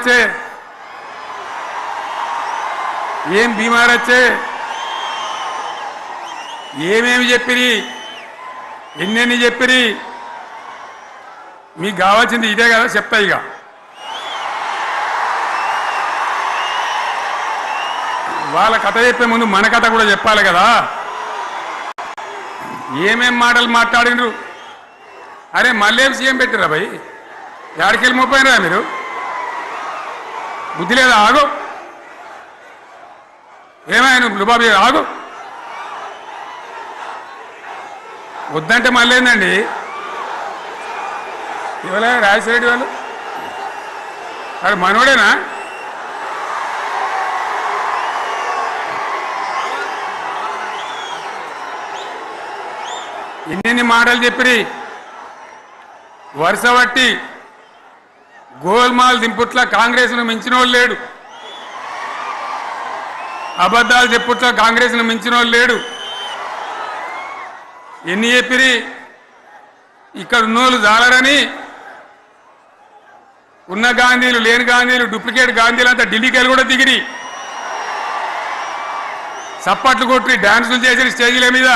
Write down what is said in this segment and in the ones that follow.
వచ్చే ఏం బీమార్ వచ్చే ఏమేమి చెప్పిరి ఎన్నెన్ని చెప్పిరి మీకు కావాల్సింది ఇదే కదా చెప్తా ఇక వాళ్ళ కథ చెప్పే ముందు మన కథ కూడా చెప్పాలి కదా ఏమేం మాటలు మాట్లాడినరు అరే మళ్ళీ సీఎం పెట్టిరా భయ్ యాడికెళ్ళి మోపోయినరా మీరు బుద్ధి లేదా ఆగు ఏమైనా లుబాబీ ఆగు వద్దంటే మళ్ళీ ఏందండి ఇవాళ రాజశేఖర వాళ్ళు వాడు మనోడేనా ఎన్నెన్ని మాటలు చెప్పిరి వరుస బట్టి గోల్మాల్ దింపుట్ల కాంగ్రెస్ను మించిన వాళ్ళు లేడు అబద్ధాలు చెప్పుట్ల కాంగ్రెస్ను మించిన వాళ్ళు లేడు ఎన్ని చెప్పిరి ఇక్కడ ఉన్నోళ్ళు జాలరని ఉన్న గాంధీలు లేని గాంధీలు డూప్లికేట్ గాంధీలు అంతా ఢిల్లీకి కూడా దిగిరి చప్పట్లు కొట్టి డాన్సులు చేసి స్టేజీల మీద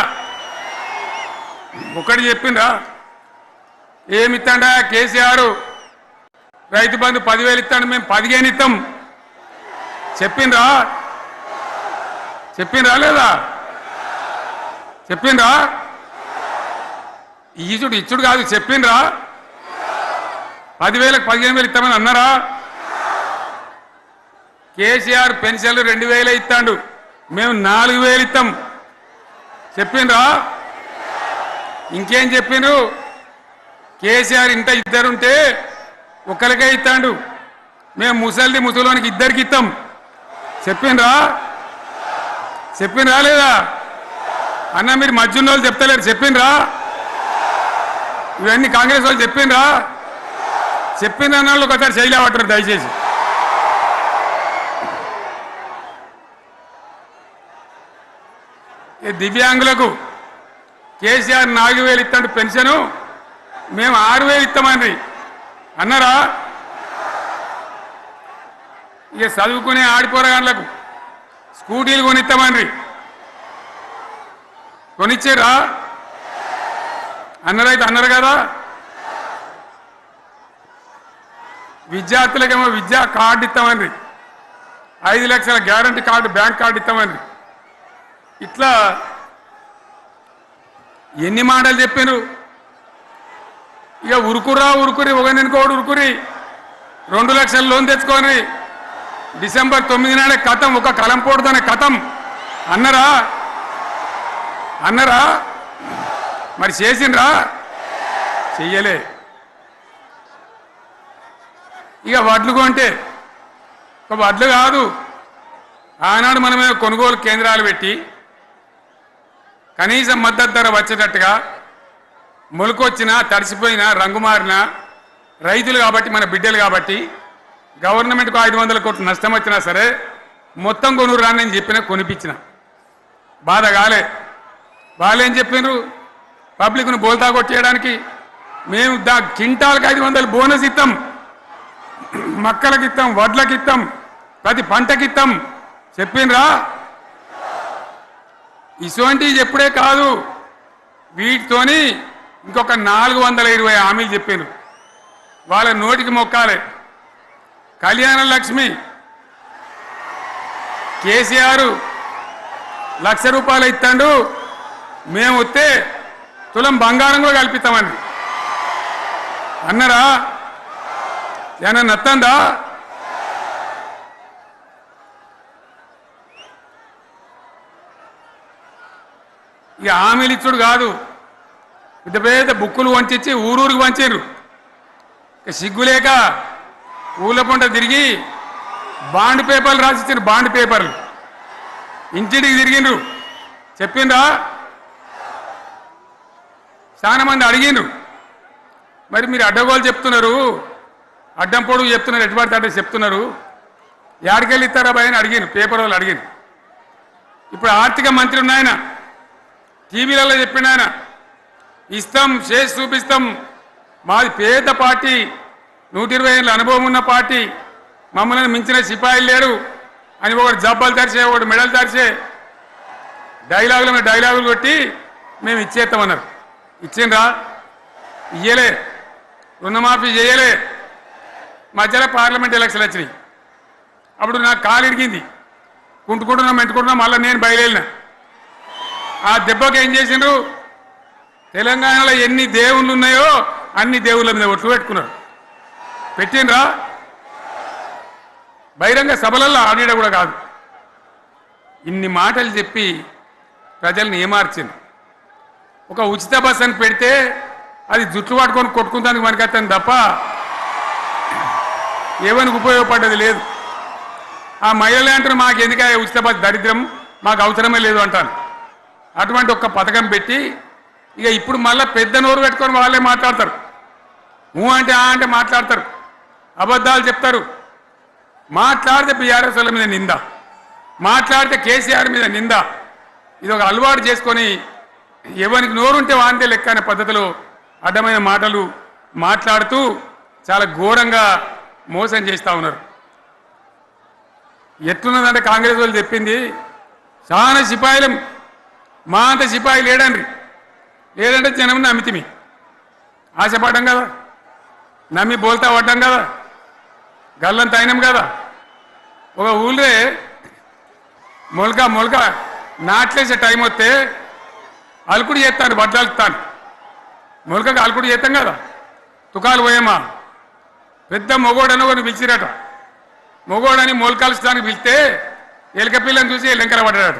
ఒకటి చెప్పిండ్రా ఏమిత్తాడా కేసీఆర్ రైతు బంధు 10,000 ఇస్తాడు మేము 15 ఇస్తాం చెప్పిండ్రా లేదా చెప్పిండ్రా ఇచ్చుడు కాదు చెప్పిండ్రా 10,000కు 15,000 ఇస్తామని అన్నారా కేసీఆర్ పెన్షన్లు 2,000 ఇస్తాడు మేము 4,000 ఇస్తాం చెప్పిండ్రా ఇంకేం చెప్పిండ్రు కేసీఆర్ ఇంట ఇద్దరుంటే ఒక్కరికే ఇస్తాడు మేము ముసలోనికి ఇద్దరికి ఇస్తాం చెప్పిండ్రా లేదా అన్న మీరు మధ్యన్న వాళ్ళు చెప్తలేరు చెప్పిండ్రా ఇవన్నీ కాంగ్రెస్ వాళ్ళు చెప్పిండ్రా చెప్పిండ్రు వాళ్ళు ఒకసారి శైలి పట్టరు దయచేసి దివ్యాంగులకు కేసీఆర్ 4,000 ఇస్తాడు పెన్షను మేము 6,000 ఇస్తామని అన్నారా ఇక చదువుకునే ఆడిపోరగాళ్ళకు స్కూటీలు కొనిస్తామని కొనిచ్చారా అన్నారైతే అన్నారు కదా విద్యార్థులకేమో విద్యా కార్డు ఇస్తామని 5 లక్షల గ్యారంటీ కార్డు బ్యాంక్ కార్డు ఇస్తామని ఇట్లా ఎన్ని మాటలు చెప్పారు ఇక ఉరుకురి ఒకరినికోడు ఉరుకురి 2 లక్షల లోన్ తెచ్చుకొని డిసెంబర్ 9 నాడే కథం ఒక కలంపోడుతోనే కథం అన్నరా మరి చేసిండ్రా చెయ్యలే ఇక వడ్లు కొంటే ఒక వడ్లు కాదు ఆనాడు మనమే కొనుగోలు కేంద్రాలు పెట్టి కనీసం మద్దతు ధర వచ్చేటట్టుగా మొలకొచ్చినా తడిసిపోయినా రంగు మారినా రైతులు కాబట్టి మన బిడ్డలు కాబట్టి గవర్నమెంట్కు 500 కోట్లు నష్టం వచ్చినా సరే మొత్తం కొనురా అని చెప్పినా కొనిపించిన బాధ కాలే వాళ్ళేం చెప్పిండ్రు పబ్లిక్ను బోల్తా కొట్టేయడానికి మేము క్వింటాల్కి 500 బోనస్ ఇస్తాం మక్కలకి ఇస్తాం వడ్లకి ఇస్తాం ప్రతి పంటకి ఇస్తాం చెప్పిండ్రా ఇటువంటివి చెప్పుడే కాదు వీటితోని ఇంకొక 420 హామీలు చెప్పారు వాళ్ళ నోటికి మొక్కాలి కళ్యాణ లక్ష్మి కేసీఆర్ ₹1,00,000 ఇస్తాడు మేము వస్తే తులం బంగారం కూడా కల్పిస్తామని అన్నారా ఏమన్నా నత్తందా ఇక హామీలు ఇచ్చుడు కాదు పెద్ద పెద్ద బుక్కులు వంచి ఊరూరికి వంచారు సిగ్గులేక ఊళ్ళ పంట తిరిగి బాండ్ పేపర్లు రాసిచ్చారు బాండ్ పేపర్లు ఇంటికి తిరిగిండ్రు చెప్పిండ్రా చాలా మంది అడిగిండ్రు మరి మీరు అడ్డగోలు చెప్తున్నారు అడ్డం పొడుగు చెప్తున్నారు ఎటువంటి అంటే చెప్తున్నారు యాడికెళ్ళి ఇస్తారా భయ అని అడిగిండ్రు పేపర్ వాళ్ళు అడిగిండ్రు ఇప్పుడు ఆర్థిక మంత్రి ఉన్నాయన టీవీలలో చెప్పిన ఆయన ఇస్తాం చేసి చూపిస్తాం మాది పేద పార్టీ 120 ఏళ్ళ అనుభవం ఉన్న పార్టీ మమ్మల్ని మించిన సిపాయిలు లేరు అని ఒకటి జబ్బలు తరిచే ఒకటి మెడలు తరిచే డైలాగుల మీద డైలాగులు కొట్టి మేము ఇచ్చేస్తామన్నారు. ఇచ్చిండ్రా? ఇయ్యలే. రుణమాఫీ చేయలే. మధ్యలో పార్లమెంట్ ఎలక్షన్ వచ్చినాయి. అప్పుడు నాకు కాలు ఇరిగింది. కుంటుకుంటున్నాం మెంటుకుంటున్నాం. మళ్ళీ నేను బయలుదేరిన. ఆ దెబ్బకి ఏం చేసిండ్రు? తెలంగాణలో ఎన్ని దేవుళ్ళు ఉన్నాయో అన్ని దేవుళ్ళ మీద ఒట్లు పెట్టుకున్నారు. పెట్టిండ్రా? బహిరంగ సభలలో ఆడిడ కూడా కాదు. ఇన్ని మాటలు చెప్పి ప్రజల్ని ఏమార్చింది. ఒక ఉచిత బస్ అని పెడితే అది జుట్లు పట్టుకొని కొట్టుకుంటానికి మనకత్తాను తప్ప ఏమనికి ఉపయోగపడ్డది లేదు. ఆ మహిళలు అంటారు మాకు ఎందుకు ఉచిత బస్ దరిద్రం, మాకు అవసరమే లేదు అంటాను. అటువంటి ఒక్క పథకం పెట్టి ఇక ఇప్పుడు మళ్ళీ పెద్ద నోరు పెట్టుకొని వాళ్ళే మాట్లాడతారు. అంటే అంటే మాట్లాడతారు, అబద్ధాలు చెప్తారు. మాట్లాడితే బీఆర్ఎస్ వాళ్ళ మీద నింద, మాట్లాడితే కేసీఆర్ మీద నింద. ఇది ఒక అలవాటు చేసుకొని ఎవరికి నోరుంటే వాంతే లెక్క అనే పద్ధతిలో అడ్డమైన మాటలు మాట్లాడుతూ చాలా ఘోరంగా మోసం చేస్తూ ఉన్నారు. ఎట్లున్నదంటే కాంగ్రెస్ వాళ్ళు చెప్పింది చాలా సిపాయిలం, మా అంత సిపాయి లేడండి. లేదంటే జనం నమ్మితిమి, ఆశపడ్డాం కదా, నమ్మి బోల్తా పడ్డాం కదా, గల్లంత అయినాం కదా. ఒక ఊళ్ళే మొలక నాట్లేసే టైం వస్తే అలుకుడు చేస్తాను, బట్టలుతాను. మొలకకు అలుకుడు చేస్తాం కదా, తుకాలు పోయేమా. పెద్ద మొగోడని ఒకరిని పిలిచిరట. మొగోడని మొలకలుస్తానికి పిలిస్తే ఎలక పిల్లని చూసి ఎల్లెంకర పడ్డాడు.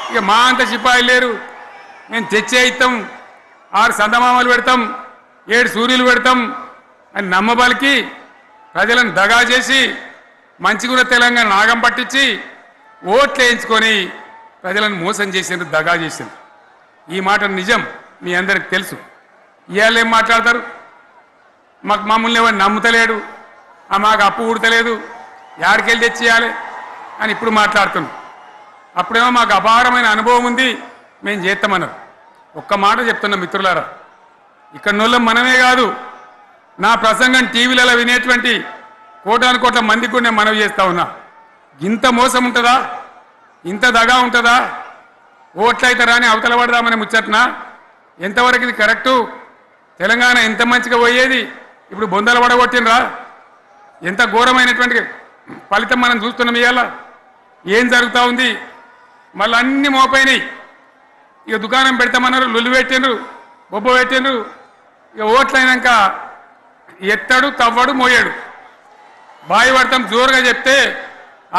ఇక మా అంత సిపాయిలు లేరు, మేము తెచ్చే ఇస్తాం, 6 సందమామలు పెడతాం, 7 సూర్యులు పెడతాం అని నమ్మబలికి ప్రజలను దగా చేసి మంచిగున్న తెలంగాణ నాగం పట్టించి ఓట్లు వేయించుకొని ప్రజలను మోసం చేసిండ్రు, దగా చేసిండ్రు. ఈ మాట నిజం, మీ అందరికి తెలుసు. ఇవాళ ఏం మాట్లాడతారు? మమ్మల్ని ఎవరు నమ్ముతలేడు, మాకు అప్పు ఉడతలేదు, యాడికెళ్ళి తెచ్చియాలి అని ఇప్పుడు మాట్లాడుతున్నాం. అప్పుడేమో మాకు అపారమైన అనుభవం ఉంది, మేము చేస్తామన్నారు. ఒక్క మాట చెప్తున్నా మిత్రులారా, ఇక్కడ నోళ్ళం మనమే కాదు, నా ప్రసంగం టీవీలలో వినేటువంటి కోటాను కోట్ల మందికి కూడా నేను మనవి చేస్తా ఉన్నా. ఇంత మోసం ఉంటుందా? ఇంత దగా ఉంటుందా? ఓట్లయితారా అని అవతల పడదామని ముచ్చట్నా? ఎంతవరకు ఇది కరెక్టు? తెలంగాణ ఎంత మంచిగా పోయేది, ఇప్పుడు బొందలు పడగొట్టినరా? ఎంత ఘోరమైనటువంటి ఫలితం మనం చూస్తున్నాం. ఇవాళ ఏం జరుగుతూ ఉంది? మళ్ళీ అన్ని మోపైనాయి. ఇక దుకాణం పెడతామన్నారు, లొల్లు పెట్టిండ్రు, బొబ్బ పెట్టిండ్రు. ఇక ఓట్లయినాక ఎత్తడు, తవ్వడు, మోయాడు. బాయి పడతాం జోరుగా చెప్తే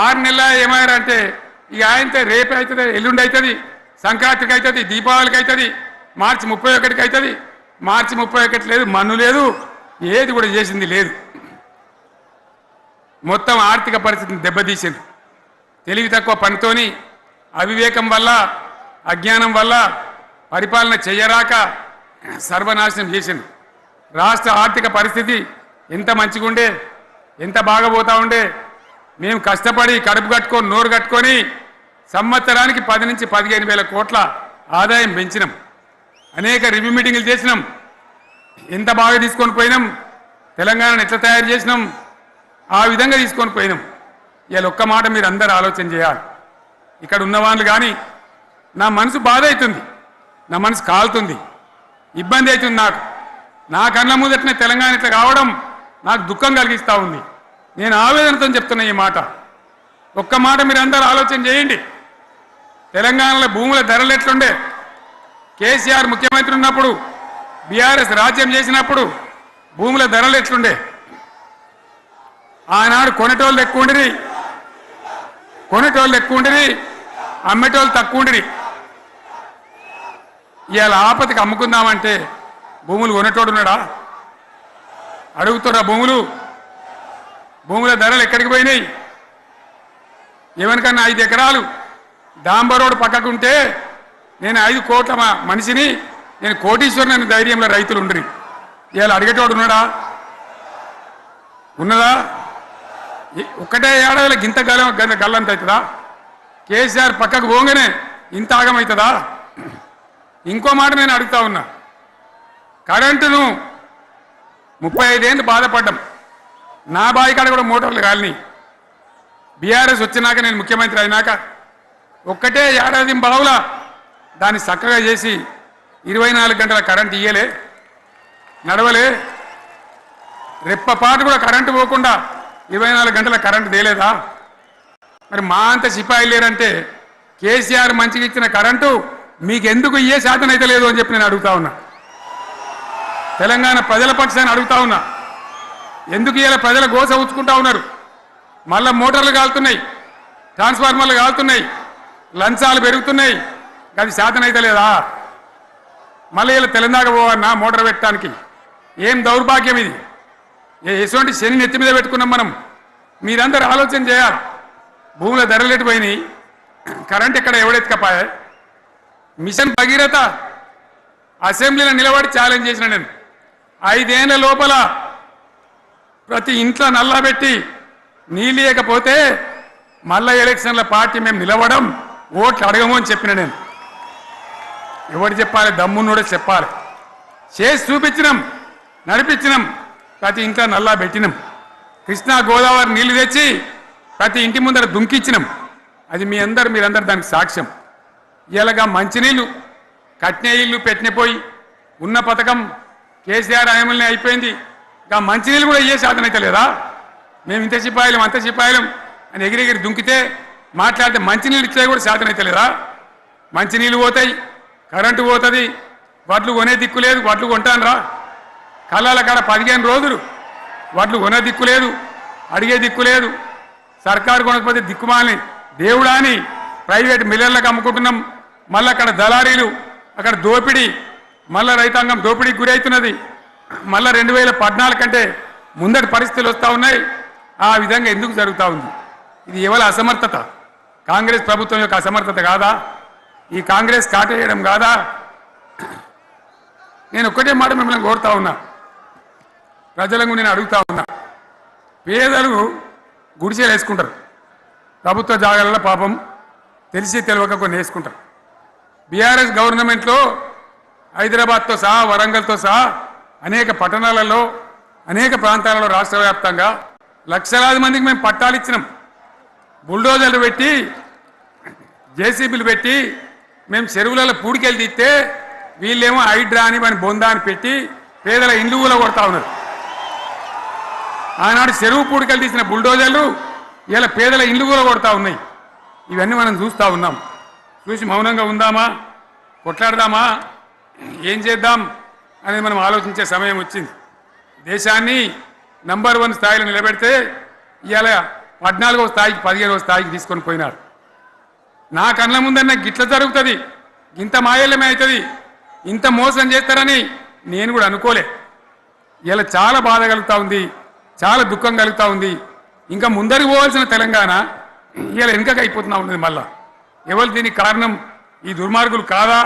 6 నెలల ఏమయ్యారంటే ఇక ఆయనతో రేపు అవుతుంది, ఎల్లుండి అవుతుంది, సంక్రాంతికి అవుతుంది, దీపావళికి అవుతుంది, మార్చి 31కి అవుతుంది. మార్చి 31 లేదు, మన్ను లేదు, ఏది కూడా చేసింది లేదు. మొత్తం ఆర్థిక పరిస్థితిని దెబ్బతీసింది. తెలివి తక్కువ పనితోని, అవివేకం వల్ల, అజ్ఞానం వల్ల పరిపాలన చెయ్యరాక సర్వనాశనం చేసింది. రాష్ట్ర ఆర్థిక పరిస్థితి ఎంత మంచిగా ఉండే, ఎంత బాగా పోతా ఉండే. మేము కష్టపడి కడుపు కట్టుకొని నోరు కట్టుకొని సంవత్సరానికి 10 నుంచి 15 వేల కోట్ల ఆదాయం పెంచినాం. అనేక రివ్యూ మీటింగులు చేసినాం. ఎంత బాగా తీసుకొని పోయినాం, తెలంగాణను ఎట్లా తయారు చేసినాం, ఆ విధంగా తీసుకొని పోయినాం. ఇవాళ ఒక్క మాట మీరు అందరూ ఆలోచన చేయాలి. ఇక్కడ ఉన్నవాళ్ళు కానీ నా మనసు బాధ అవుతుంది, నా మనసు కాలుతుంది, ఇబ్బంది అవుతుంది. నా కళ్ళ ముందటనే తెలంగాణ ఇట్లా కావడం నాకు దుఃఖం కలిగిస్తూ ఉంది. నేను ఆవేదనతో చెప్తున్నా ఈ మాట. ఒక్క మాట మీరు అందరూ ఆలోచన చేయండి. తెలంగాణలో భూముల ధరలు ఎట్లుండే? కేసీఆర్ ముఖ్యమంత్రి ఉన్నప్పుడు, బీఆర్ఎస్ రాజ్యం చేసినప్పుడు భూముల ధరలు ఎట్లుండే? ఆనాడు కొనేటోళ్ళు ఎక్కువ ఉండిరి, అమ్మేటోళ్ళు తక్కువ ఉండిరి. ఇవాళ ఆపతికి అమ్ముకుందామంటే భూములు కొనేటోడున్నాడా? అడుగుతున్నా భూముల ధరలు ఎక్కడికి పోయినాయి? ఎవరికన్నా 5 ఎకరాలు డాంబర్ రోడ్ పక్కకుంటే నేను 5 కోట్ల మనిషిని, నేను కోటీశ్వరుని అనే ధైర్యంలో రైతులు ఉండరు. ఇవాళ అడిగేటోడు ఉన్నాడా? ఉన్నదా? ఒక్కటే ఏడాదిలో గింత గల్లంత అవుతుందా? కేసీఆర్ పక్కకు పోగానే ఇంత ఆగమవుతుందా? ఇంకో మాట నేను అడుగుతా ఉన్నా. కరెంటును 35 ఏళ్ళు బాధపడ్డాం, నా బావి కాడ కూడా మోటార్లు కాలినాయి. బీఆర్ఎస్ వచ్చినాక నేను ముఖ్యమంత్రి అయినాక ఒక్కటే ఏడాది బావులా దాన్ని చక్కగా చేసి 24 గంటల కరెంట్ ఇయ్యలే, నడవలే. రెప్పపాటు కూడా కరెంటు పోకుండా 24 గంటల కరెంటు తేలేదా? మరి మా అంత సిపాయి లేరంటే కేసీఆర్ మంచిగా ఇచ్చిన కరెంటు మీకెందుకు ఇయ్యే శాతం అయితే లేదు అని చెప్పి నేను అడుగుతా ఉన్నా. తెలంగాణ ప్రజల పక్షాన్ని అడుగుతా ఉన్నా. ఎందుకు ఇయ్యాల ప్రజల గోస ఉంచుకుంటా ఉన్నారు? మళ్ళా మోటార్లు కాలుతున్నాయి, ట్రాన్స్ఫార్మర్లు కాలుతున్నాయి, లంచాలు పెరుగుతున్నాయి. అది శాతం అయితే లేదా? మళ్ళీ ఇలా తెలంగాణ పోవన్నా మోటార్ పెట్టడానికి? ఏం దౌర్భాగ్యం ఇది! ఎటువంటి శని నెత్తి మీద పెట్టుకున్నాం మనం. మీరందరూ ఆలోచన చేయాలి. భూముల ధరలు ఎటుపోయినాయి, కరెంట్ ఎక్కడ ఎవడెత్తుకపోయా? మిషన్ భగీరథ అసెంబ్లీలో నిలబడి ఛాలెంజ్ చేసిన నేను. 5 ఏళ్ల లోపల ప్రతి ఇంట్లో నల్లా పెట్టి నీళ్ళు లేకపోతే మళ్ళా ఎలక్షన్ల పార్టీ మేము నిలవడం, ఓట్లు అడగము అని చెప్పిన నేను. ఎవరు చెప్పాలి? దమ్మున్నోడే చెప్పాలి. చేసి చూపించినాం, నడిపించినాం. ప్రతి ఇంట్లో నల్లా పెట్టినాం. కృష్ణా గోదావరి నీళ్లు తెచ్చి ప్రతి ఇంటి ముందర దుంకిచ్చినాం. అది మీరందరూ దానికి సాక్ష్యం. ఇలాగా మంచినీళ్ళు కట్నే ఇల్లు పెట్టినపోయి ఉన్న పథకం కేసీఆర్ హయాంలోనే అయిపోయింది. ఇంకా మంచినీళ్ళు కూడా ఇయ్యే శాతం అయితే లేదా? మేము ఇంత సిపాయిలం అంత సిపాయిలం అని ఎగిరెగిరి దుంకితే మాట్లాడితే మంచినీళ్ళు ఇచ్చే కూడా శాతం అయితే లేదా? మంచినీళ్ళు పోతాయి, కరెంటు పోతుంది, వడ్లు కొనే దిక్కు లేదు. వడ్లు కొంటాను రా, కళ్ళాల కాడ 15 రోజులు వడ్లు కొనే దిక్కు లేదు, అడిగే దిక్కు లేదు. సర్కారు కొనకపోతే దిక్కుమాలని దేవుడా అని ప్రైవేట్ మిల్లర్లకు అమ్ముకుంటున్నాం. మళ్ళీ అక్కడ దళారీలు, అక్కడ దోపిడీ, మళ్ళీ రైతాంగం దోపిడీకి గురవుతున్నది. మళ్ళీ 2014 కంటే ముందటి పరిస్థితులు వస్తూ ఉన్నాయి. ఆ విధంగా ఎందుకు జరుగుతూ ఉంది? ఇది ఎవరి అసమర్థత? కాంగ్రెస్ ప్రభుత్వం యొక్క అసమర్థత కాదా? ఈ కాంగ్రెస్ కాటేయడం కాదా? నేను ఒక్కటే మాట మిమ్మల్ని కోరుతా ఉన్నా, ప్రజలకు నేను అడుగుతా ఉన్నా. పేదలు గుడిసెలు వేసుకుంటారు, ప్రభుత్వ జాగాలలో పాపం తెలిసి తెలియక కొన్ని వేసుకుంటారు. బీఆర్ఎస్ గవర్నమెంట్లో హైదరాబాద్తో సహా, వరంగల్తో సహా అనేక పట్టణాలలో, అనేక ప్రాంతాలలో రాష్ట్ర వ్యాప్తంగా లక్షలాది మందికి మేము పట్టాలు ఇచ్చినాం. బుల్డోజర్లు పెట్టి, జేసీబీలు పెట్టి మేము చెరువులలో పూడికెళ్ళి తీస్తే వీళ్ళేమో హైడ్రా అని మన బొందా అని పెట్టి పేదల ఇండ్లు కూడా కొడతా ఉన్నారు. ఆనాడు చెరువు పూడికెళ్ళి తీసిన బుల్డోజర్లు ఇలా పేదల ఇండ్లు కూడా కొడతా ఉన్నాయి. ఇవన్నీ మనం చూస్తూ ఉన్నాం. చూసి మౌనంగా ఉందామా, కొట్లాడదామా, ఏం చేద్దాం అనేది మనం ఆలోచించే సమయం వచ్చింది. దేశాన్ని నంబర్ 1 స్థాయిలో నిలబెడితే ఇవాళ 14వ స్థాయికి 15వ స్థాయికి తీసుకొని పోయినారు. నా కళ్ళ ముందన్న గిట్ల జరుగుతుంది, ఇంత మాయల్యమే అవుతుంది, ఇంత మోసం చేస్తారని నేను కూడా అనుకోలే. ఇలా చాలా బాధ కలుగుతూ ఉంది, చాలా దుఃఖం కలుగుతూ ఉంది. ఇంకా ముందరికి పోవాల్సిన తెలంగాణ ఇలా వెనుకకి అయిపోతున్నా ఉన్నది. మళ్ళా ఎవరు దీనికి కారణం? ఈ దుర్మార్గులు కాదా?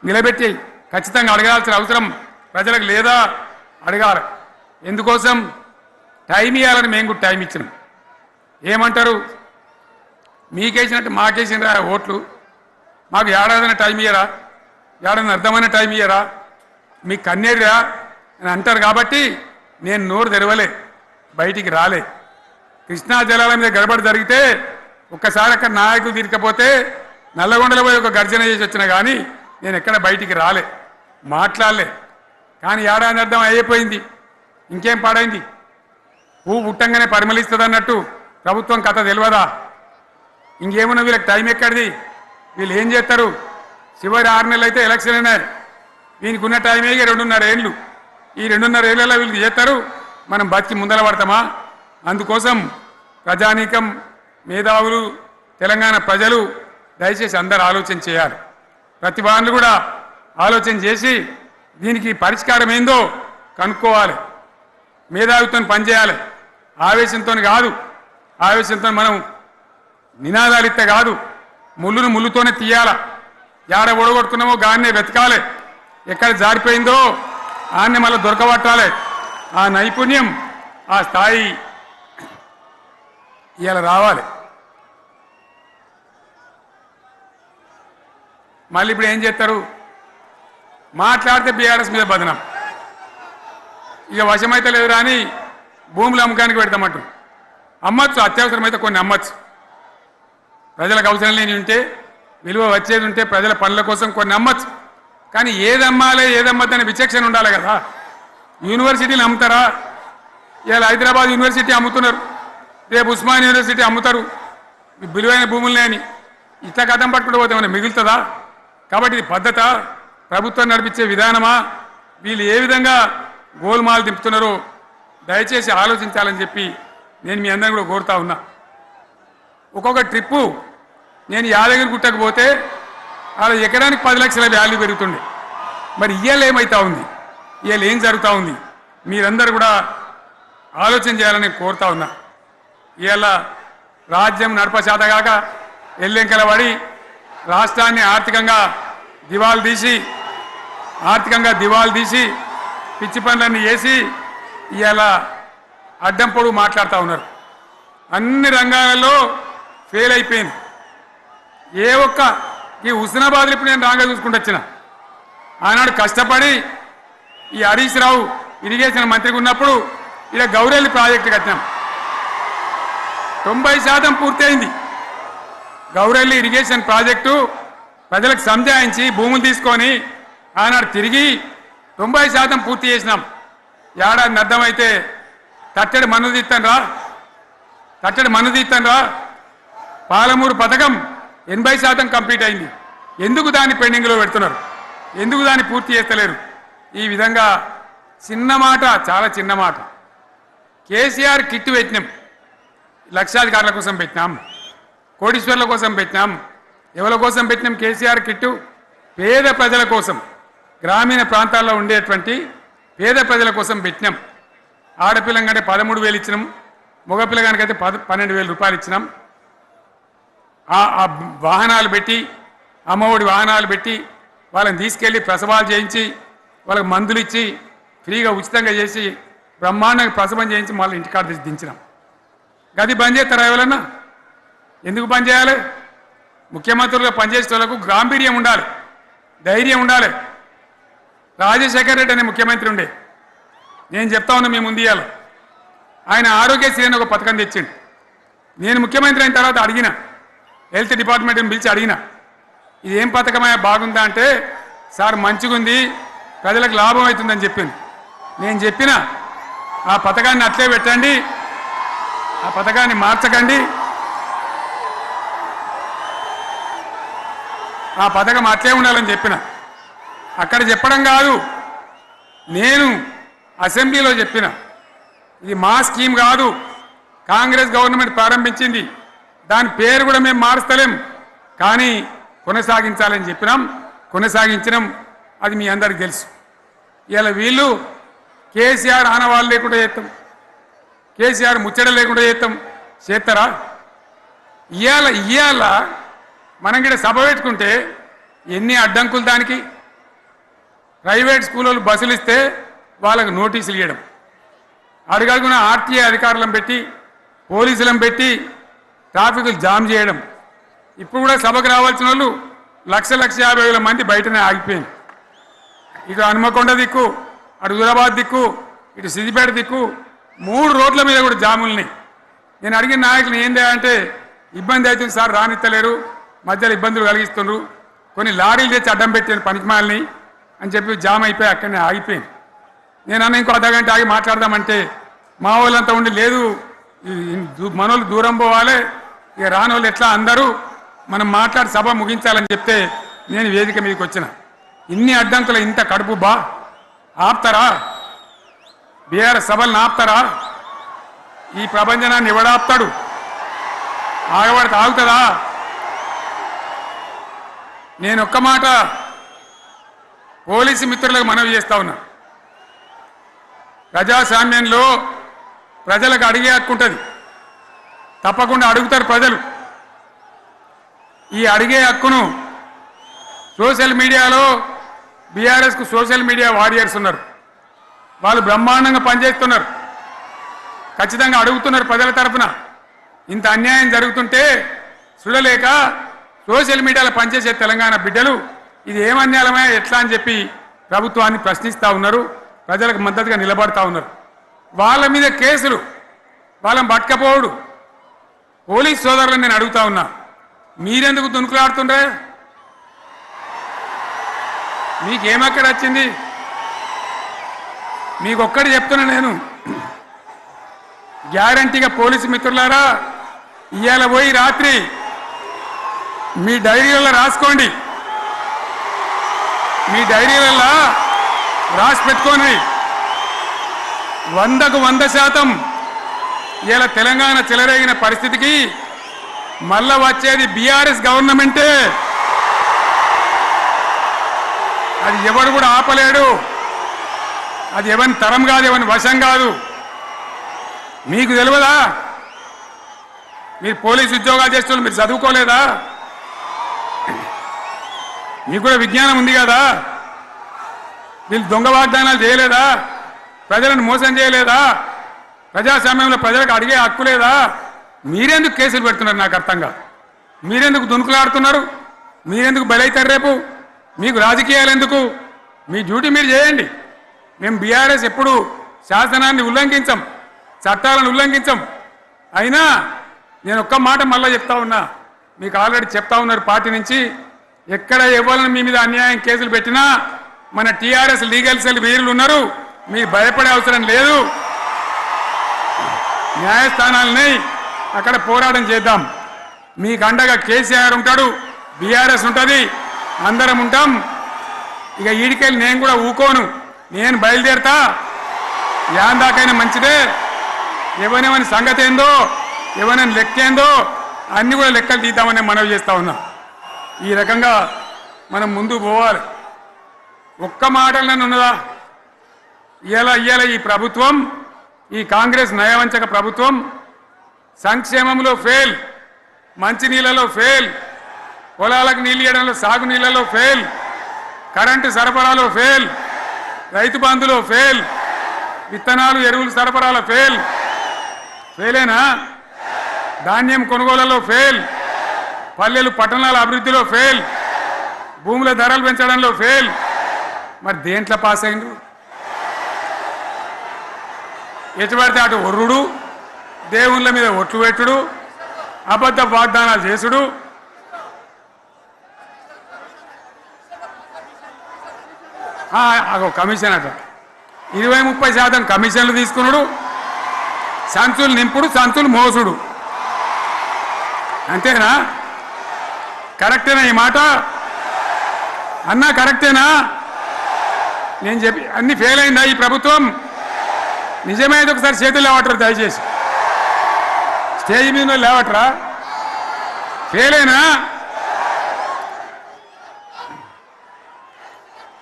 నిలబెట్టి ఖచ్చితంగా అడగాల్సిన అవసరం ప్రజలకు లేదా? అడగాలి. ఎందుకోసం? టైం ఇవ్వాలని మేము కూడా టైం ఇచ్చినాం. ఏమంటారు? మీకేసినట్టు మాకేసిన ఓట్లు, మాకు ఏడాదిన టైం ఇయ్యరా, ఏడాదిన అర్థమైన టైం ఇయ్యరా, మీకు కన్నేరురా అని అంటారు. కాబట్టి నేను నోరు తెరవలే, బయటికి రాలే. కృష్ణా జలాల మీద గడబడి జరిగితే ఒక్కసారి అక్కడ నాయకులు తీరకపోతే నల్లగొండలో పోయి ఒక గర్జన చేసి వచ్చినా కానీ నేను ఎక్కడ బయటికి రాలే, మాట్లాడలే. కానీ ఏడాది అర్థం అయిపోయింది, ఇంకేం పాడైంది? పువ్వు పుట్టంగానే పరిమళిస్తుంది అన్నట్టు ప్రభుత్వం కథ తెలియదా? ఇంకేమన్నా వీళ్ళకి టైం ఎక్కడిది? వీళ్ళు ఏం చేస్తారు? చివరి 6 నెలలు అయితే ఎలక్షన్ అయినాయి. వీనికి ఉన్న టైమే 2.5 ఏళ్ళు. ఈ 2.5 ఏళ్ళలో వీళ్ళు చేస్తారు, మనం బతికి ముందర పడతామా? అందుకోసం ప్రజానీకం, మేధావులు, తెలంగాణ ప్రజలు దయచేసి అందరూ ఆలోచన చేయాలి. ప్రతి వాళ్ళు కూడా ఆలోచన చేసి దీనికి పరిష్కారం ఏందో కనుక్కోవాలి. మేధావితో పనిచేయాలి, ఆవేశంతో కాదు. ఆవేశంతో మనం నినాదాలు ఇస్తే కాదు, ముళ్ళును ముళ్ళుతోనే తీయాల. యాడ ఓడగొట్టుకున్నామో గాన్నే వెతకాలి, ఎక్కడ జారిపోయిందో ఆన్నే మళ్ళీ దొరకబట్టాలి. ఆ నైపుణ్యం, ఆ స్థాయి ఇవాళ రావాలి. మళ్ళీ ఇప్పుడు ఏం చేస్తారు? మాట్లాడితే బీఆర్ఎస్ మీద బదనం, ఇక వశమైతే లేదు రాని భూములు అమ్మకానికి పెడతామంటారు. అమ్మచ్చు, అత్యవసరమైతే కొన్ని అమ్మచ్చు. ప్రజలకు అవసరం లేని ఉంటే, విలువ వచ్చేది ఉంటే, ప్రజల పనుల కోసం కొన్ని అమ్మచ్చు. కానీ ఏదమ్మాలి ఏదమ్మద్దని విచక్షణ ఉండాలి కదా. యూనివర్సిటీలు అమ్ముతారా? ఇవాళ హైదరాబాద్ యూనివర్సిటీ అమ్ముతున్నారు, రేపు ఉస్మాన్ యూనివర్సిటీ అమ్ముతారు విలువైన భూములనే అని. ఇట్లా కథం పట్టుకుంటూ పోతే ఏమైనా మిగులుతుందా? కాబట్టి ఇది పద్ధత, ప్రభుత్వం నడిపించే విధానమా, వీళ్ళు ఏ విధంగా గోల్మాలు దింపుతున్నారో దయచేసి ఆలోచించాలని చెప్పి నేను మీ అందరిని కూడా కోరుతా ఉన్నా. ఒక్కొక్క ట్రిప్పు నేను యాదగిరి గుట్టకు పోతే అలా ఎకరానికి 10 లక్షల వాల్యూ పెరుగుతుండే. మరి ఇవాళ ఏమవుతా ఉంది, ఇవాళ ఏం జరుగుతూ ఉంది, మీరందరూ కూడా ఆలోచన చేయాలని కోరుతా ఉన్నా. ఇవాళ రాజ్యం నడపచేతగాక ఎల్లెంకల పడి రాష్ట్రాన్ని ఆర్థికంగా దివాలు తీసి పిచ్చి పనులన్నీ చేసి ఇవాళ అడ్డం పొడుగు మాట్లాడుతూ ఉన్నారు. అన్ని రంగాలలో ఫెయిల్ అయిపోయింది. ఏ ఒక్క ఈ హుస్నాబాద్లో ఇప్పుడు నేను రాగా చూసుకుంటూ వచ్చిన, ఆనాడు కష్టపడి ఈ హరీష్ రావు ఇరిగేషన్ మంత్రిగా ఉన్నప్పుడు ఇలా గౌరెల్లి ప్రాజెక్టు కట్టినాం. 90% పూర్తయింది. గౌరెల్లి ఇరిగేషన్ ప్రాజెక్టు ప్రజలకు సంజాయించి భూములు తీసుకొని ఆనాడు తిరిగి 90% పూర్తి చేసినాం. ఏడాది అర్థమైతే తట్టడి మన్ను తీస్తాను రా. పాలమూరు పథకం 80% కంప్లీట్ అయింది. ఎందుకు దాన్ని పెండింగ్లో పెడుతున్నారు? ఎందుకు దాన్ని పూర్తి చేస్తలేరు? ఈ విధంగా చిన్న మాట, చాలా చిన్న మాట. కేసీఆర్ కిట్టు పెట్టినాం, లక్షాధికారుల కోసం పెట్టినాం, కోటీశ్వర్ల కోసం పెట్టినాం. ఎవరి కోసం పెట్టినాం కేసీఆర్ కిట్టు? పేద ప్రజల కోసం, గ్రామీణ ప్రాంతాల్లో ఉండేటువంటి పేద ప్రజల కోసం పెట్టినాం. ఆడపిల్లంటే 13,000 ఇచ్చినాం, మగపిల్లగానికైతే 12,000 రూపాయలు ఇచ్చినాం. ఆ వాహనాలు పెట్టి, అమ్మఒడి వాహనాలు పెట్టి వాళ్ళని తీసుకెళ్ళి ప్రసవాలు చేయించి వాళ్ళకి మందులు ఇచ్చి ఫ్రీగా ఉచితంగా చేసి బ్రహ్మాండంగా ప్రసవం చేయించి మళ్ళీ ఇంటికాడ దించినాం. గది బంద్ చేస్తారా ఎవరన్నా? ఎందుకు బంద్ చేయాలి? ముఖ్యమంత్రులుగా పనిచేసే వాళ్ళకు గాంభీర్యం ఉండాలి, ధైర్యం ఉండాలి. రాజశేఖర రెడ్డి అనే ముఖ్యమంత్రి ఉండే, నేను చెప్తా ఉన్నా మీ ముందు ఇయ్యాల. ఆయన ఆరోగ్యశ్రీ అని ఒక పథకం తెచ్చిండు. నేను ముఖ్యమంత్రి అయిన తర్వాత అడిగిన, హెల్త్ డిపార్ట్మెంట్ని పిలిచి అడిగిన, ఇది ఏం పథకమయ్యా బాగుందా అంటే, సార్ మంచిగుంది, ప్రజలకు లాభం అవుతుందని చెప్పింది. నేను చెప్పిన ఆ పథకాన్ని అట్లే పెట్టండి, ఆ పథకాన్ని మార్చకండి, ఆ పథకం అట్లే ఉండాలని చెప్పిన. అక్కడ చెప్పడం కాదు, నేను అసెంబ్లీలో చెప్పిన, ఇది మా స్కీమ్ కాదు, కాంగ్రెస్ గవర్నమెంట్ ప్రారంభించింది, దాని పేరు కూడా మేము మారుస్తలేం, కానీ కొనసాగించాలని చెప్పినాం, కొనసాగించినాం. అది మీ అందరికి తెలుసు. ఇలా వీళ్ళు కేసీఆర్ ఆనవాళ్ళు లేకుండా చేస్తాం, కేసీఆర్ ముచ్చట లేకుండా చేస్తారా? ఇవాళ మనం కూడా సభ పెట్టుకుంటే ఎన్ని అడ్డంకులు దానికి. ప్రైవేట్ స్కూళ్ళు బస్సులు ఇస్తే వాళ్ళకు నోటీసులు ఇవ్వడం, అడుగడుగున ఆర్టీఏ అధికారులను పెట్టి, పోలీసులను పెట్టి ట్రాఫిక్లు జామ్ చేయడం. ఇప్పుడు కూడా సభకు రావాల్సిన వాళ్ళు 1,50,000 మంది బయటనే ఆగిపోయింది. ఇటు హనుమకొండ దిక్కు, అటు హుజరాబాద్ దిక్కు, ఇటు సిద్దిపేట దిక్కు 3 రోడ్ల మీద కూడా జాములున్నాయి. నేను అడిగిన నాయకులు ఏంది అంటే, ఇబ్బంది అవుతుంది సార్, రానిత్తలేరు, మధ్యలో ఇబ్బందులు కలిగిస్తున్నారు, కొన్ని లారీలు తెచ్చి అడ్డం పెట్టాను పనికిమాలని అని చెప్పి జామ్ అయిపోయి అక్కడనే ఆగిపోయింది. నేను అన్న ఇంకో అర్ధగంట ఆగి మాట్లాడదామంటే మా వాళ్ళంతా ఉండి, లేదు మనోళ్ళు దూరం పోవాలి, ఇక రానోళ్ళు ఎట్లా అందరూ మనం మాట్లాడి సభ ముగించాలని చెప్తే నేను వేదిక మీదకి వచ్చిన. ఇన్ని అడ్డంకులు, ఇంత కడుపు ఆపుతారా? బీఆర్ఎస్ సభలను ఆపుతారా? ఈ ప్రభంజనాన్ని ఎవడాపుతాడు? ఆగబడితే ఆగుతుందా? నేను ఒక్క మాట పోలీసు మిత్రులకు మనవి చేస్తా ఉన్నా. ప్రజాస్వామ్యంలో ప్రజలకు అడిగే హక్కు ఉంటుంది, తప్పకుండా అడుగుతారు ప్రజలు. ఈ అడిగే హక్కును సోషల్ మీడియాలో బీఆర్ఎస్కు సోషల్ మీడియా వారియర్స్ ఉన్నారు, వాళ్ళు బ్రహ్మాండంగా పనిచేస్తున్నారు, ఖచ్చితంగా అడుగుతున్నారు ప్రజల తరఫున. ఇంత అన్యాయం జరుగుతుంటే చూడలేక సోషల్ మీడియాలో పనిచేసే తెలంగాణ బిడ్డలు ఇది ఏమన్యాయమే ఎట్లా అని చెప్పి ప్రభుత్వాన్ని ప్రశ్నిస్తూ ఉన్నారు, ప్రజలకు మద్దతుగా నిలబడతా ఉన్నారు. వాళ్ళ మీద కేసులు, వాళ్ళని పట్టుకపోవడు. పోలీస్ సోదరులను నేను అడుగుతా ఉన్నా, మీరెందుకు దునుకులాడుతుండ్రే? మీకేమక్కడ వచ్చింది? మీకు ఒక్కటి చెప్తున్నా నేను, గ్యారంటీగా పోలీసు మిత్రులారా, ఇవాళ పోయి రాత్రి మీ డైరీలలో రాసుకోండి, మీ డైరీలలో రాసి పెట్టుకోండి. 100కు 100% ఇలా తెలంగాణ చెలరేగిన పరిస్థితికి మళ్ళా వచ్చేది బీఆర్ఎస్ గవర్నమెంటే. అది ఎవరు కూడా ఆపలేడు. అది ఎవరి తరం కాదు, ఎవరి వశం కాదు. మీకు తెలియదా? మీరు పోలీసు ఉద్యోగాలు చేస్తున్నారు, మీరు చదువుకోలేదా? మీకు కూడా విజ్ఞానం ఉంది కదా? వీళ్ళు దొంగ వాగ్దానాలు చేయలేదా? ప్రజలను మోసం చేయలేదా? ప్రజాస్వామ్యంలో ప్రజలకు అడిగే హక్కు లేదా? మీరెందుకు కేసులు పెడుతున్నారు? నాకు అర్థం కాదు. మీరెందుకు దునుకులాడుతున్నారు? మీరెందుకు బలైతారు? రేపు మీకు రాజకీయాలు ఎందుకు? మీ డ్యూటీ మీరు చేయండి. మేము బీఆర్ఎస్ ఎప్పుడు శాసనాన్ని ఉల్లంఘించం, చట్టాలను ఉల్లంఘించం. అయినా నేను ఒక్క మాట మళ్ళీ చెప్తా ఉన్నా, మీకు ఆల్రెడీ చెప్తా ఉన్నారు పార్టీ నుంచి, ఎక్కడ ఎవరిని మీ మీద అన్యాయం కేసులు పెట్టినా మన టీఆర్ఎస్ లీగల్ సెల్ వీరులు ఉన్నారు, మీరు భయపడే అవసరం లేదు. న్యాయస్థానాలని అక్కడ పోరాటం చేద్దాం. మీకు అండగా కేసీఆర్ ఉంటాడు, బీఆర్ఎస్ ఉంటుంది, అందరం ఉంటాం. ఇక ఈడికెళ్ళి నేను కూడా ఊకోను, నేను బయలుదేరతా. యాందాకైనా మంచిదే. ఎవరెవరి సంగతి ఏందో, ఎవరైనా లెక్కేందో అన్ని కూడా లెక్కలు తీద్దామని మనవి చేస్తా ఉన్నా. ఈ రకంగా మనం ముందుకు పోవాలి. ఒక్క మాటలనే ఉన్నదా? ఇవాళ ఈ ప్రభుత్వం, ఈ కాంగ్రెస్ నయవంచక ప్రభుత్వం సంక్షేమంలో ఫెయిల్, మంచినీళ్ళలో ఫెయిల్, పొలాలకు నీళ్ళు ఇవ్వడంలో, సాగునీళ్ళలో ఫెయిల్, కరెంటు సరఫరాలో ఫెయిల్, రైతు బంధులో ఫెయిల్, విత్తనాలు ఎరువులు సరఫరాలో ఫెయిలేనా? ధాన్యం కొనుగోళ్లలో ఫెయిల్, పల్లెలు పట్టణాల అభివృద్ధిలో ఫెయిల్, భూముల ధరలు పెంచడంలో ఫెయిల్. మరి దేంట్లో పాస్ అయిండు? ఎటుపడితే అటు ఒర్రుడు, దేవుళ్ళ మీద ఒట్లు పెట్టుడు, అబద్ధ వాగ్దానాలు చేసుడు. కమిషన్ అట 20-30% కమిషన్లు తీసుకున్నాడు, సంచులు నింపుడు, సంచులు మోసుడు. అంతేనా? కరెక్టేనా ఈ మాట? అన్నా కరెక్టేనా? నేను చెప్పి అన్ని ఫెయిల్ అయిందా ఈ ప్రభుత్వం? నిజమైతే ఒకసారి చేతులు లేవటరు దయచేసి. స్టేజ్ మీద లేవటరా? ఫెయిల్ అయినా?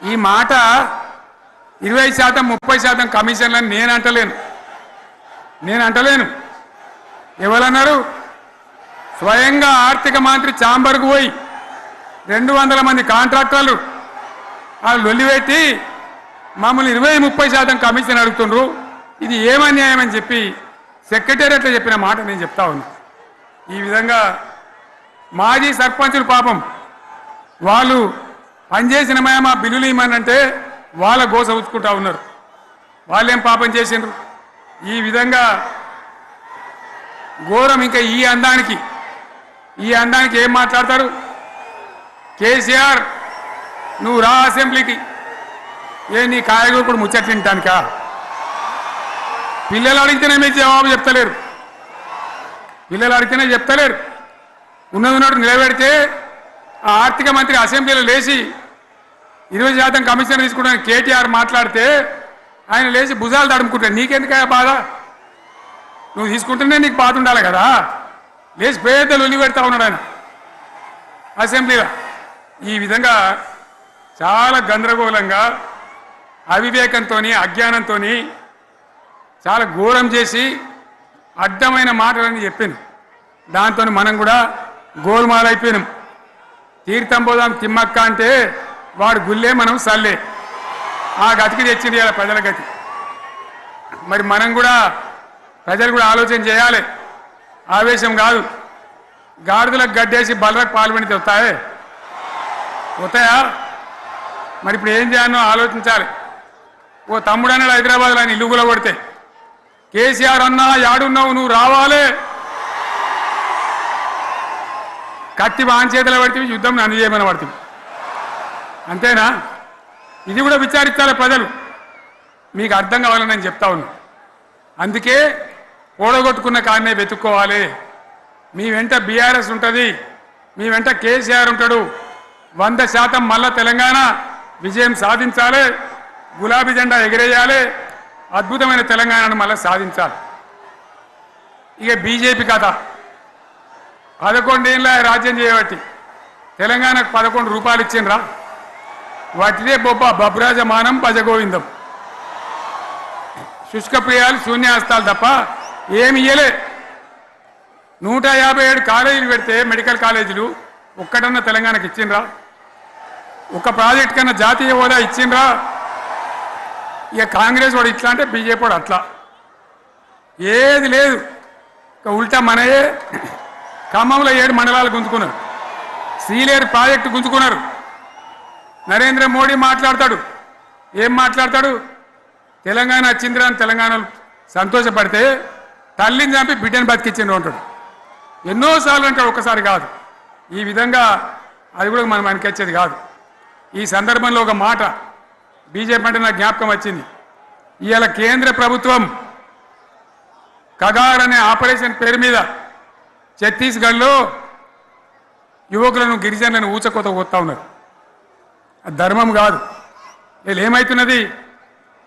ఈ మాట 20%-30% కమిషన్లని నేను అంటలేను. ఎవరన్నారు? స్వయంగా ఆర్థిక మంత్రి ఛాంబర్కు పోయి 200 మంది కాంట్రాక్టర్లు వాళ్ళు లొల్లిపెట్టి మమ్మల్ని 20-30% కమిషన్ అడుగుతుండ్రు, ఇది ఏమన్యాయం అని చెప్పి సెక్రటేరియట్లో చెప్పిన మాట నేను చెప్తా ఉన్నా. ఈ విధంగా మాజీ సర్పంచులు పాపం వాళ్ళు పనిచేసిన మా బిల్లులు ఇవ్వమనంటే వాళ్ళ గోస ఉంచుకుంటా ఉన్నారు. వాళ్ళేం పాపం చేసిండ్రు? ఈ విధంగా ఘోరం. ఇంకా ఈ అందానికి ఏం మాట్లాడతారు? కేసీఆర్ నువ్వు రా అసెంబ్లీకి, నీ కాయగూరకుడు ముచ్చట్లు తింటానికా? పిల్లలు అడిగితేనే మీరు జవాబు చెప్తలేరు. ఉన్నట్టు నిలబెడితే ఆ ఆర్థిక మంత్రి అసెంబ్లీలో లేచి 20% కమిషన్ తీసుకోవడానికి కేటీఆర్ మాట్లాడితే ఆయన లేచి భుజాలు తడుముకుంటాడు. నీకెందుకయ్యా బాధ? నువ్వు తీసుకుంటేనే నీకు బాధ ఉండాలి కదా. లేచి పేదలు ఉల్లి పెడతా ఉన్నాడు ఆయన అసెంబ్లీలో. ఈ విధంగా చాలా గందరగోళంగా, అవివేకంతో, అజ్ఞానంతో చాలా ఘోరం చేసి అడ్డమైన మాటలని చెప్పింది. దాంతో మనం కూడా గోల్మాలైపోయినాం. తీర్థం పోదాం తిమ్మక్క అంటే వాడు గుల్లే, మనం సల్లే. ఆ గతికి తెచ్చింది ఇలా ప్రజల గతి. మరి మనం కూడా, ప్రజలు కూడా ఆలోచన చేయాలి. ఆవేశం కాదు. గాడిదలకు గడ్డేసి బలరకు పాల్పడితే వస్తాయా? మరి ఇప్పుడు ఏం చేయాలో ఆలోచించాలి. ఓ తమ్ముడు అన్నాడు హైదరాబాద్లో, ఆయన ఇల్లు కూడా కొడితే కేసీఆర్ అన్నా యాడున్నావు నువ్వు రావాలే, కత్తి వాంచేతలు పడితే యుద్ధం నన్ను చేయమని పడుతుంది. అంతేనా? ఇది కూడా విచారించాలి ప్రజలు. మీకు అర్థం కావాలని నేను చెప్తా ఉన్నా. అందుకే ఓడగొట్టుకున్న కాడనే వెతుక్కోవాలి. మీ వెంట బీఆర్ఎస్ ఉంటుంది, మీ వెంట కేసీఆర్ ఉంటాడు. 100% మళ్ళా తెలంగాణ విజయం సాధించాలి, గులాబీ జెండా ఎగిరేయాలి, అద్భుతమైన తెలంగాణను మళ్ళీ సాధించాలి. ఇక బీజేపీ కథ 11 ఏళ్ళ రాజ్యం చేయబట్టి తెలంగాణకు 11 రూపాయలు ఇచ్చిండ్రా? వాటిదే బబ్రాజమానం భజగోవిందం, శుష్కప్రియాలు శూన్యాస్తాలు తప్ప ఏమి ఇయ్యలే. 157 కాలేజీలు పెడితే మెడికల్ కాలేజీలు ఒక్కటన్నా తెలంగాణకు ఇచ్చిండ్రా? ఒక ప్రాజెక్ట్ కన్నా జాతీయ హోదా ఇచ్చిండ్రా? ఇక కాంగ్రెస్ వాడు ఇట్లా అంటే బీజేపీ వాడు అట్లా, ఏది లేదు. ఇక ఉల్టా మనయే ఖమ్మంలో 7 మండలాలు గుంజుకున్నారు, సీలేరు ప్రాజెక్టు గుంజుకున్నారు. నరేంద్ర మోడీ మాట్లాడతాడు, ఏం మాట్లాడతాడు? తెలంగాణ వచ్చిందిరా అని తెలంగాణలో సంతోషపడితే తల్లిని చంపి బిడ్డను బతికిచ్చిండ్రు అంటాడు. ఎన్నోసార్లు అంటాడు, ఒక్కసారి కాదు. ఈ విధంగా అది కూడా మనం వెనకొచ్చేది కాదు. ఈ సందర్భంలో ఒక మాట బీజేపీ అంటే నాకు జ్ఞాపకం వచ్చింది. ఇవాళ కేంద్ర ప్రభుత్వం కగార్ అనే ఆపరేషన్ పేరు మీద ఛత్తీస్గఢ్లో యువకులను గిరిజనులను ఊచకోత పోతా ఉన్నారు. అది ధర్మం కాదు. వీళ్ళు ఏమవుతున్నది?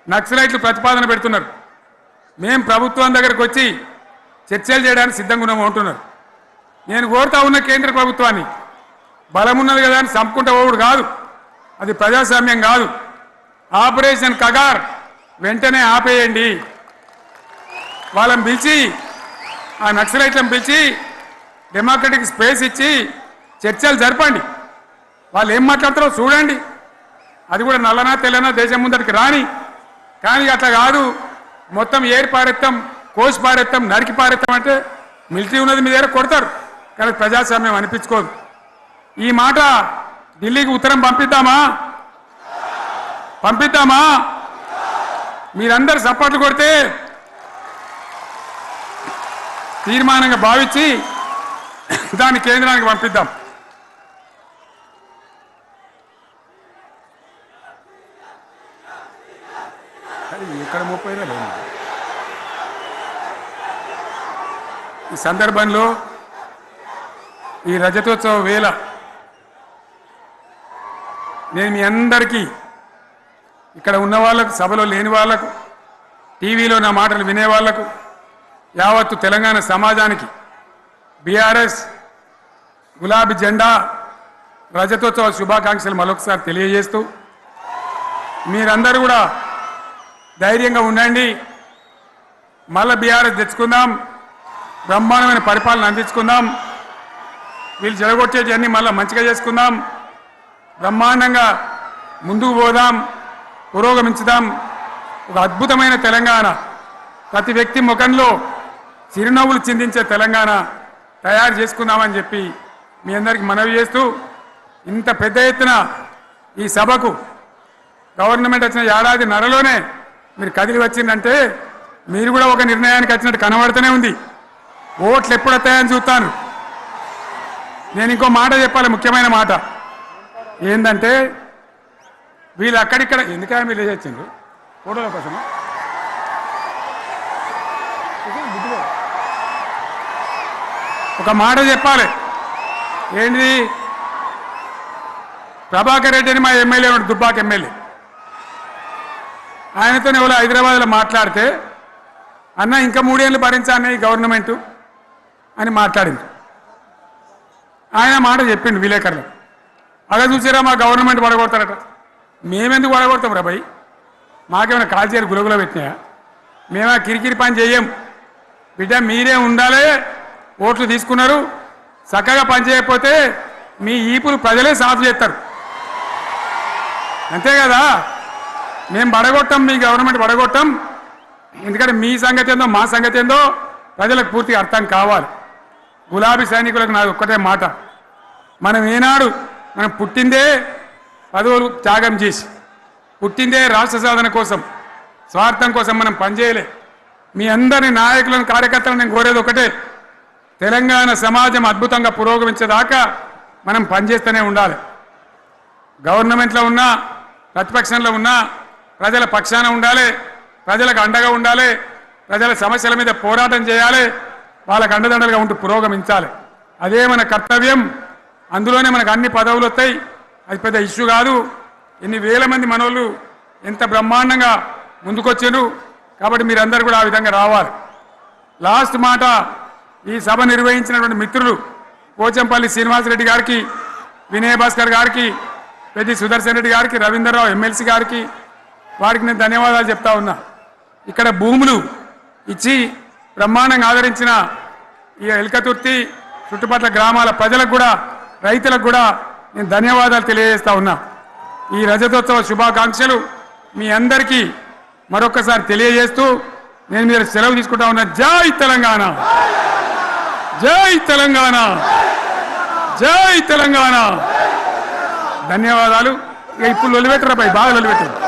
నక్సలైట్లు ప్రతిపాదన పెడుతున్నారు, మేము ప్రభుత్వం దగ్గరకు వచ్చి చర్చలు చేయడానికి సిద్ధంగా ఉన్నాము అంటున్నారు. నేను కోరుతా ఉన్న కేంద్ర ప్రభుత్వాన్ని, బలమున్నది కదా అని చంపుకుంటా పోవుడు కాదు, అది ప్రజాస్వామ్యం కాదు. ఆపరేషన్ కగార్ వెంటనే ఆపేయండి. వాళ్ళని పిలిచి, ఆ నక్సలైట్లను పిలిచి డెమోక్రటిక్ స్పేస్ ఇచ్చి చర్చలు జరపండి. వాళ్ళు ఏం మాట్లాడతారో చూడండి. అది కూడా నల్లనా తెల్లనా దేశం ముందరికి రాని. కానీ అట్లా కాదు, మొత్తం ఏరి పారెత్తాం, కోసి పారెత్తాం, నరికి పారెత్తాం అంటే మిలిటరీ ఉన్నది మీ దగ్గర కొడతారు. కానీ ప్రజాస్వామ్యం అనిపించుకోదు. ఈ మాట ఢిల్లీకి ఉత్తరం పంపిద్దామా? పంపిద్దామా? మీరందరూ సపోర్ట్లు కొడితే తీర్మానంగా భావించి దాన్ని కేంద్రానికి పంపిద్దాం. ఇక్కడ 30 లేదు. ఈ సందర్భంలో ఈ రజతోత్సవ వేళ నేను మీ అందరికీ, ఇక్కడ ఉన్న వాళ్ళకు, సభలో లేని వాళ్లకు, టీవీలో నా మాటలు వినే వాళ్లకు, యావత్తు తెలంగాణ సమాజానికి బీఆర్ఎస్ గులాబీ జెండా రజతోత్సవ శుభాకాంక్షలు మరొకసారి తెలియజేస్తూ, మీరందరూ కూడా ధైర్యంగా ఉండండి. మళ్ళీ బీఆర్ఎస్ తెచ్చుకుందాం, బ్రహ్మాండమైన పరిపాలన అందించుకుందాం. వీళ్ళు జరగొచ్చేటివన్నీ మళ్ళీ మంచిగా చేసుకుందాం, బ్రహ్మాండంగా ముందుకు పోదాం, పురోగమించుదాం. ఒక అద్భుతమైన తెలంగాణ, ప్రతి వ్యక్తి ముఖంలో చిరునవ్వులు చిందించే తెలంగాణ తయారు చేసుకుందామని చెప్పి మీ అందరికీ మనవి చేస్తూ, ఇంత పెద్ద ఎత్తున ఈ సభకు గవర్నమెంట్ వచ్చిన ఏడాది నరలోనే మీరు కదిలి వచ్చిందంటే మీరు కూడా ఒక నిర్ణయానికి వచ్చినట్టు కనబడుతూనే ఉంది. ఓట్లు ఎప్పుడు వస్తాయని చూస్తాను. నేను ఇంకో మాట చెప్పాలి, ముఖ్యమైన మాట ఏంటంటే, వీళ్ళు అక్కడిక్కడ ఎందుకైనా మీరు లేచొచ్చిండ్రు ఫోటోల కోసం. ఒక మాట చెప్పాలి, ఏంటి? ప్రభాకర్ రెడ్డి అని మా ఎమ్మెల్యే ఉన్నాడు, దుబ్బాక ఎమ్మెల్యే. ఆయనతో ఎవరో హైదరాబాద్లో మాట్లాడితే, అన్న ఇంకా 3 ఏళ్ళు భరించాను ఈ గవర్నమెంటు అని మాట్లాడింది. ఆయన మాట చెప్పిండు విలేకరులు. అలా చూసారా మా గవర్నమెంట్ పడగొడతారట. మేమెందుకు పడగొడతాం రా భయ్? మాకేమైనా కాల్చేరు గులగుల పెట్టినాయా? మేమా కిరికిరి పని చెయ్యం బిడ్డ, మీరే ఉండాలి. ఓట్లు తీసుకున్నారు, చక్కగా పని చేయకపోతే మీ ఈపులు ప్రజలే సాఫ్ చేస్తారు, అంతే కదా. మేము పడగొట్టాం, మీ గవర్నమెంట్ పడగొట్టాం. ఎందుకంటే మీ సంగతి ఏందో మా సంగతి ఏందో ప్రజలకు పూర్తిగా అర్థం కావాలి. గులాబీ సైనికులకు నాది ఒక్కటే మాట, మనం ఏనాడు మనం పుట్టిందే పదవులు త్యాగం చేసి, పుట్టిందే రాష్ట్ర సాధన కోసం, స్వార్థం కోసం మనం పనిచేయలే. మీ అందరి నాయకులను కార్యకర్తలను నేను కోరేది ఒకటే, తెలంగాణ సమాజం అద్భుతంగా పురోగమించేదాకా మనం పనిచేస్తూనే ఉండాలి. గవర్నమెంట్లో ఉన్నా ప్రతిపక్షంలో ఉన్నా ప్రజల పక్షాన ఉండాలి, ప్రజలకు అండగా ఉండాలి, ప్రజల సమస్యల మీద పోరాటం చేయాలి, వాళ్ళకు అండదండలుగా ఉంటూ పురోగమించాలి. అదే మన కర్తవ్యం. అందులోనే మనకు అన్ని పదవులు వస్తాయి. అది పెద్ద ఇష్యూ కాదు. ఎన్ని వేల మంది మనోళ్ళు ఎంత బ్రహ్మాండంగా ముందుకొచ్చారు. కాబట్టి మీరందరూ కూడా ఆ విధంగా రావాలి. లాస్ట్ మాట, ఈ సభ నిర్వహించినటువంటి మిత్రులు పోచంపల్లి శ్రీనివాసరెడ్డి గారికి, వినయ్ భాస్కర్ గారికి, పెద్ది సుదర్శన్ రెడ్డి గారికి, రవీంద్రరావు ఎమ్మెల్సీ గారికి, వారికి నేను ధన్యవాదాలు చెప్తా ఉన్నా. ఇక్కడ భూములు ఇచ్చి బ్రహ్మాండంగా ఆదరించిన ఈ ఎల్కతుర్తి చుట్టుపక్కల గ్రామాల ప్రజలకు కూడా, రైతులకు కూడా నేను ధన్యవాదాలు తెలియజేస్తా ఉన్నా. ఈ రజతోత్సవ శుభాకాంక్షలు మీ అందరికీ మరొకసారి తెలియజేస్తూ నేను మీరు సెలవు తీసుకుంటా ఉన్నా. జై తెలంగాణ, జై తెలంగాణ, జై తెలంగాణ. ధన్యవాదాలు. ఇక ఇప్పుడు లొలిపెట్టరా పై, బాగా లొలిపెట్టారు.